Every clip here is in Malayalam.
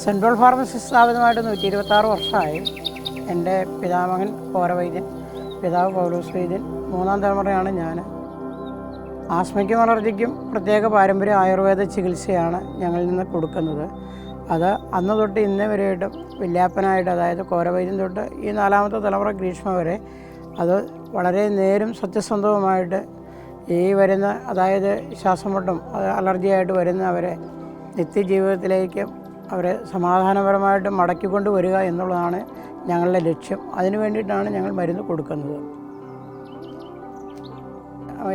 സെൻട്രൽ ഫാർമസി സ്ഥാപിതമായിട്ട് 126 വർഷമായി. എൻ്റെ പിതാമകൻ കോരവൈദ്യൻ, പിതാവ് പൗലോസ് വൈദ്യൻ, 3ാം തലമുറയാണ് ഞാൻ. ആസ്മയ്ക്കും അലർജിക്കും പ്രത്യേക പാരമ്പര്യ ആയുർവേദ ചികിത്സയാണ് ഞങ്ങളിൽ നിന്ന് കൊടുക്കുന്നത്. അത് അന്ന് തൊട്ട് ഇന്നേ വരെയായിട്ടും വല്യാപ്പനായിട്ട്, അതായത് കോരവൈദ്യൻ തൊട്ട് ഈ 4ാമത്തെ തലമുറ ഗ്രീഷ്മ വരെ അത് വളരെ നേരും സത്യസന്ധവുമായിട്ട് ഈ വരുന്ന, അതായത് ശ്വാസമുട്ടും അലർജിയായിട്ട് വരുന്നവരെ നിത്യജീവിതത്തിലേക്ക് അവരെ സമാധാനപരമായിട്ട് മടക്കിക്കൊണ്ട് വരിക എന്നുള്ളതാണ് ഞങ്ങളുടെ ലക്ഷ്യം. അതിനു വേണ്ടിയിട്ടാണ് ഞങ്ങൾ മരുന്ന് കൊടുക്കുന്നത്.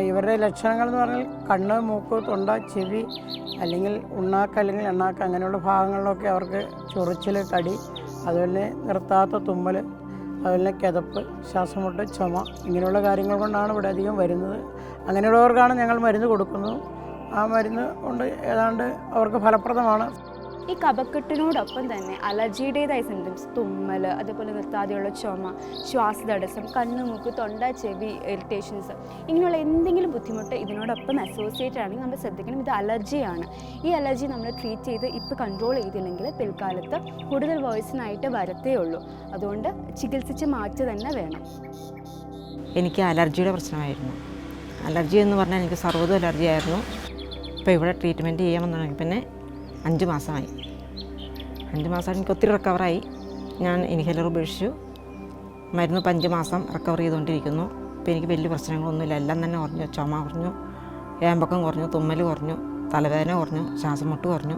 ഇവരുടെ ലക്ഷണങ്ങൾ എന്ന് പറഞ്ഞാൽ കണ്ണ്, മൂക്ക്, തൊണ്ട, ചെവി, അല്ലെങ്കിൽ ഉണ്ണാക്ക് അല്ലെങ്കിൽ എണ്ണാക്ക് അങ്ങനെയുള്ള ഭാഗങ്ങളിലൊക്കെ അവർക്ക് ചൊറിച്ചിൽ, കടി, അതുപോലെ നിർത്താത്ത തുമ്മൽ, അതുപോലെ കിതപ്പ്, ശ്വാസമുട്ട്, ചുമ, ഇങ്ങനെയുള്ള കാര്യങ്ങൾ കൊണ്ടാണ് ഇവിടെ അധികം വരുന്നത്. അങ്ങനെയുള്ളവർക്കാണ് ഞങ്ങൾ മരുന്ന് കൊടുക്കുന്നത്. ആ മരുന്ന് കൊണ്ട് ഏതാണ്ട് അവർക്ക് ഫലപ്രദമാണ്. ഈ കഫക്കെട്ടിനോടൊപ്പം തന്നെ അലർജിയുടേതായ സിംറ്റംസ്, തുമ്മൽ, അതേപോലെ നിർത്താതെയുള്ള ചുമ, ശ്വാസതടസ്സം, കണ്ണ്, മൂക്ക്, തൊണ്ട, ചെവി ഇറിറ്റേഷൻസ്, ഇങ്ങനെയുള്ള എന്തെങ്കിലും ബുദ്ധിമുട്ട് ഇതിനോടൊപ്പം അസോസിയേറ്റഡ് ആണെങ്കിൽ നമ്മൾ ശ്രദ്ധിക്കണം. ഇത് അലർജിയാണ്. ഈ അലർജി നമ്മൾ ട്രീറ്റ് ചെയ്ത് ഇപ്പോൾ കൺട്രോൾ ചെയ്തില്ലെങ്കിൽ പിൽക്കാലത്ത് കൂടുതൽ വോയിസിനായിട്ട് വരത്തേ ഉള്ളൂ. അതുകൊണ്ട് ചികിത്സിച്ച് മാറ്റുക തന്നെ വേണം. എനിക്ക് അലർജിയുടെ പ്രശ്നമായിരുന്നു. അലർജി എന്ന് പറഞ്ഞാൽ എനിക്ക് സർവ്വതും അലർജി ആയിരുന്നു. ഇപ്പോൾ ഇവിടെ ട്രീറ്റ്മെൻറ്റ് ചെയ്യാമെന്നുണ്ടെങ്കിൽ പിന്നെ 5 മാസമായി. 5 മാസമായിട്ട് എനിക്ക് ഒത്തിരി റിക്കവറായി. ഞാൻ ഇൻഹേലർ ഉപേക്ഷിച്ചു. മരുന്ന് 5 മാസം റിക്കവർ ചെയ്തുകൊണ്ടിരിക്കുന്നു. ഇപ്പോൾ എനിക്ക് വലിയ പ്രശ്നങ്ങളൊന്നുമില്ല. എല്ലാം തന്നെ കുറഞ്ഞു. ചുമ കുറഞ്ഞു, ഏമ്പക്കം കുറഞ്ഞു, തുമ്മൽ കുറഞ്ഞു, തലവേദന കുറഞ്ഞു, ശ്വാസം മുട്ട് കുറഞ്ഞു.